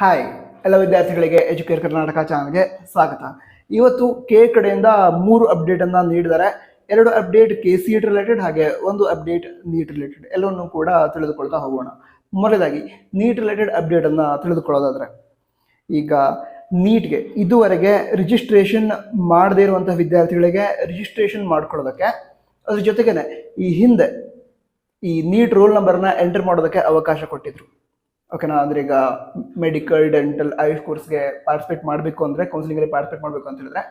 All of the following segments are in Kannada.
ಹಾಯ್ ಎಲ್ಲ ವಿದ್ಯಾರ್ಥಿಗಳಿಗೆ ಎಜುಕೇರ್ ಕರ್ನಾಟಕ ಚಾನಲ್ಗೆ ಸ್ವಾಗತ. ಇವತ್ತು ಕೆ ಕಡೆಯಿಂದ 3 ಅಪ್ಡೇಟ್ ಅನ್ನ ನೀಡಿದ್ದಾರೆ. 2 ಅಪ್ಡೇಟ್ KCET ರಿಲೇಟೆಡ್ ಹಾಗೆ 1 ಅಪ್ಡೇಟ್ ನೀಟ್ ರಿಲೇಟೆಡ್. ಎಲ್ಲವನ್ನೂ ಕೂಡ ತಿಳಿದುಕೊಳ್ತಾ ಹೋಗೋಣ. ಮೊದಲಾಗಿ ನೀಟ್ ರಿಲೇಟೆಡ್ ಅಪ್ಡೇಟ್ ಅನ್ನ ತಿಳಿದುಕೊಳ್ಳೋದಾದ್ರೆ, ಈಗ ನೀಟ್ಗೆ ಇದುವರೆಗೆ ರಿಜಿಸ್ಟ್ರೇಷನ್ ಮಾಡದೇ ಇರುವಂತಹ ವಿದ್ಯಾರ್ಥಿಗಳಿಗೆ ರಿಜಿಸ್ಟ್ರೇಷನ್ ಮಾಡ್ಕೊಳ್ಳೋದಕ್ಕೆ, ಅದ್ರ ಜೊತೆಗೇನೆ ಈ ಹಿಂದೆ ಈ ನೀಟ್ ರೋಲ್ ನಂಬರ್ನ ಎಂಟರ್ ಮಾಡೋದಕ್ಕೆ ಅವಕಾಶ ಕೊಟ್ಟಿದ್ರು. ಓಕೆನಾ? ಅಂದ್ರೆ ಈಗ ಮೆಡಿಕಲ್, ಡೆಂಟಲ್, ಆಯುಷ್ ಕೋರ್ಸ್ಗೆ ಪಾರ್ಟಿಸಿಪೇಟ್ ಮಾಡಬೇಕು ಅಂದರೆ, ಕೌನ್ಸಿಲಿಂಗಲ್ಲಿ ಪಾರ್ಟಿಸಿಪೇಟ್ ಮಾಡಬೇಕು ಅಂತ ಹೇಳಿದ್ರೆ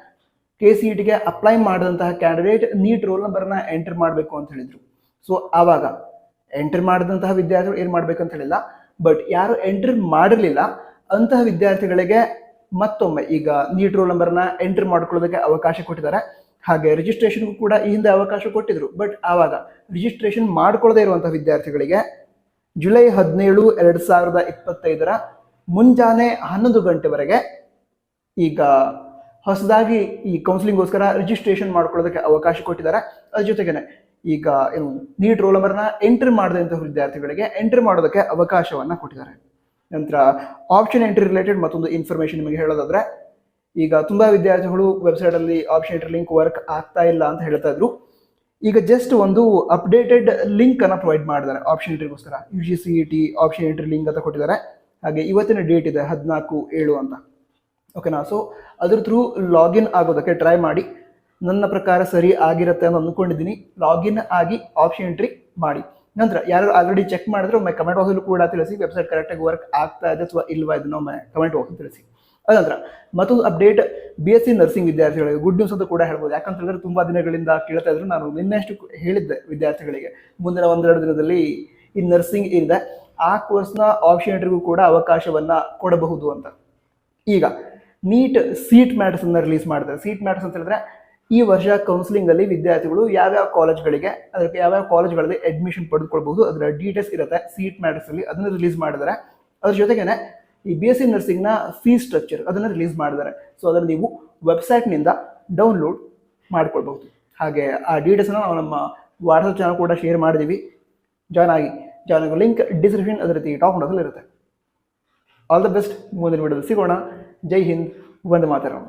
KCETಗೆ ಅಪ್ಲೈ ಮಾಡಿದಂತಹ ಕ್ಯಾಂಡಿಡೇಟ್ ನೀಟ್ ರೋಲ್ ನಂಬರ್ನ ಎಂಟರ್ ಮಾಡಬೇಕು ಅಂತ ಹೇಳಿದ್ರು. ಸೊ ಆವಾಗ ಎಂಟರ್ ಮಾಡಿದಂತಹ ವಿದ್ಯಾರ್ಥಿಗಳು ಏನು ಮಾಡಬೇಕು ಅಂತ ಹೇಳಿಲ್ಲ, ಬಟ್ ಯಾರು ಎಂಟರ್ ಮಾಡಿರಲಿಲ್ಲ ಅಂತಹ ವಿದ್ಯಾರ್ಥಿಗಳಿಗೆ ಮತ್ತೊಮ್ಮೆ ಈಗ ನೀಟ್ ರೋಲ್ ನಂಬರ್ನ ಎಂಟರ್ ಮಾಡ್ಕೊಳ್ಳೋದಕ್ಕೆ ಅವಕಾಶ ಕೊಟ್ಟಿದ್ದಾರೆ. ಹಾಗೆ ರಿಜಿಸ್ಟ್ರೇಷನ್ಗೂ ಕೂಡ ಈ ಹಿಂದೆ ಅವಕಾಶ ಕೊಟ್ಟಿದ್ರು, ಬಟ್ ಆವಾಗ ರಿಜಿಸ್ಟ್ರೇಷನ್ ಮಾಡ್ಕೊಳ್ಳದೇ ಇರುವಂತಹ ವಿದ್ಯಾರ್ಥಿಗಳಿಗೆ ಜುಲೈ 17, 2025 ಮುಂಜಾನೆ 11 ಗಂಟೆವರೆಗೆ ಈಗ ಹೊಸದಾಗಿ ಈ ಕೌನ್ಸಿಲಿಂಗ್ಗೋಸ್ಕರ ರಿಜಿಸ್ಟ್ರೇಷನ್ ಮಾಡ್ಕೊಳ್ಳೋದಕ್ಕೆ ಅವಕಾಶ ಕೊಟ್ಟಿದ್ದಾರೆ. ಅದ್ರ ಜೊತೆಗೇನೆ ಈಗ ಏನು ನೀಟ್ ರೋಲ್ ನಂಬರ್ನ ಎಂಟ್ರಿ ಮಾಡದಂತಹ ವಿದ್ಯಾರ್ಥಿಗಳಿಗೆ ಎಂಟ್ರಿ ಮಾಡೋದಕ್ಕೆ ಅವಕಾಶವನ್ನ ಕೊಟ್ಟಿದ್ದಾರೆ. ನಂತರ ಆಪ್ಷನ್ ಎಂಟ್ರಿ ರಿಲೇಟೆಡ್ ಮತ್ತೊಂದು ಇನ್ಫಾರ್ಮೇಶನ್ ನಿಮಗೆ ಹೇಳೋದಾದ್ರೆ, ಈಗ ತುಂಬಾ ವಿದ್ಯಾರ್ಥಿಗಳು ವೆಬ್ಸೈಟ್ ಅಲ್ಲಿ ಆಪ್ಷನ್ ಎಂಟ್ರಿ ಲಿಂಕ್ ವರ್ಕ್ ಆಗ್ತಾ ಇಲ್ಲ ಅಂತ ಹೇಳ್ತಾ ಇದ್ರು. ಈಗ ಜಸ್ಟ್ ಒಂದು ಅಪ್ಡೇಟೆಡ್ ಲಿಂಕ್ ಅನ್ನ ಪ್ರೊವೈಡ್ ಮಾಡಿದ್ದಾರೆ ಆಪ್ಷನ್ ಎಂಟ್ರಿಗೋಸ್ಕರ. UGCET ಆಪ್ಷನ್ ಎಂಟ್ರಿ ಲಿಂಕ್ ಅಂತ ಕೊಟ್ಟಿದ್ದಾರೆ. ಹಾಗೆ ಇವತ್ತಿನ ಡೇಟ್ ಇದೆ 14/7 ಅಂತ. ಓಕೆನಾ? ಸೊ ಅದ್ರ ಥ್ರೂ ಲಾಗಿನ್ ಆಗೋದಕ್ಕೆ ಟ್ರೈ ಮಾಡಿ. ನನ್ನ ಪ್ರಕಾರ ಸರಿ ಆಗಿರುತ್ತೆ ಅಂತ ಅಂದ್ಕೊಂಡಿದ್ದೀನಿ. ಲಾಗಿನ್ ಆಗಿ ಆಪ್ಷನ್ ಎಂಟ್ರಿ ಮಾಡಿ. ನಂತರ ಯಾರು ಆಲ್ರೆಡಿ ಚೆಕ್ ಮಾಡಿದ್ರೆ ಒಮ್ಮೆ ಕಮೆಂಟ್ ಬಾಕ್ಸಲ್ಲೂ ಕೂಡ ತಿಳಿಸಿ, ವೆಬ್ಸೈಟ್ ಕರೆಕ್ಟಾಗಿ ವರ್ಕ್ ಆಗ್ತಾ ಇದೆ ಅಥವಾ ಇಲ್ವಾ ಇದನ್ನ ಒಮ್ಮೆ ಕಮೆಂಟ್ ಬಾಕ್ಸ್ ತಿಳಿಸಿ. ಅದಂತರ ಮತ್ತೊಂದು ಅಪ್ಡೇಟ್ BSc ನರ್ಸಿಂಗ್ ವಿದ್ಯಾರ್ಥಿಗಳಿಗೆ ಗುಡ್ ನ್ಯೂಸ್ ಅಂತ ಕೂಡ ಹೇಳ್ಬೋದು. ಯಾಕಂತ ಹೇಳಿದ್ರೆ ತುಂಬಾ ದಿನಗಳಿಂದ ಕೇಳ್ತಾ ಇದ್ರು. ನಾನು ನಿನ್ನೆಷ್ಟು ಹೇಳಿದ್ದೆ ವಿದ್ಯಾರ್ಥಿಗಳಿಗೆ, ಮುಂದಿನ 1-2 ದಿನದಲ್ಲಿ ಈ ನರ್ಸಿಂಗ್ ಇದೆ, ಆ ಕೋರ್ಸ್ನ ಆಪ್ಷನ್ ಎಂಟ್ರಿಗೂ ಕೂಡ ಅವಕಾಶವನ್ನ ಕೊಡಬಹುದು ಅಂತ. ಈಗ ನೀಟ್ ಸೀಟ್ ಮ್ಯಾಟ್ಸ್ ಅನ್ನ ರಿಲೀಸ್ ಮಾಡಿದ್ದಾರೆ. ಸೀಟ್ ಮ್ಯಾಟ್ಸ್ ಅಂತ ಹೇಳಿದ್ರೆ ಈ ವರ್ಷ ಕೌನ್ಸಿಲಿಂಗ್ ಅಲ್ಲಿ ವಿದ್ಯಾರ್ಥಿಗಳು ಯಾವ್ಯಾವ ಕಾಲೇಜ್ಗಳಿಗೆ, ಅದಕ್ಕೆ ಯಾವ್ಯಾವ ಕಾಲೇಜ್ಗಳಲ್ಲಿ ಅಡ್ಮಿಷನ್ ಪಡೆದುಕೊಳ್ಬಹುದು, ಅದರ ಡೀಟೇಲ್ಸ್ ಇರುತ್ತೆ ಸೀಟ್ ಮ್ಯಾಟ್ಸ್ ಅಲ್ಲಿ. ಅದನ್ನ ರಿಲೀಸ್ ಮಾಡಿದ್ದಾರೆ. ಅದ್ರ ಜೊತೆಗೇನೆ ಈ BSc ನರ್ಸಿಂಗ್ನ ಫೀಸ್ ಸ್ಟ್ರಕ್ಚರ್ ಅದನ್ನು ರಿಲೀಸ್ ಮಾಡಿದ್ದಾರೆ. ಸೊ ಅದನ್ನು ನೀವು ವೆಬ್ಸೈಟ್ನಿಂದ ಡೌನ್ಲೋಡ್ ಮಾಡ್ಕೊಳ್ಬಹುದು. ಹಾಗೆ ಆ ಡೀಟೇಲ್ಸ್ನ ನಾವು ನಮ್ಮ ವಾಟ್ಸಪ್ ಚಾನಲ್ ಕೂಡ ಶೇರ್ ಮಾಡಿದ್ದೀವಿ. ಜಾಯ್ನ್ ಆಗಿ. ಲಿಂಕ್ ಡಿಸ್ಕ್ರಿಪ್ಷನ್ ಅದೇ ರೀತಿ ಟಾಪ್ ನೋಡೋದಲ್ಲಿ ಇರುತ್ತೆ. All the best. ಮುಂದಿನ ವಿಡಿಯೋದಲ್ಲಿ ಸಿಗೋಣ. ಜೈ ಹಿಂದ್, ವಂದೇ ಮಾತರಂ.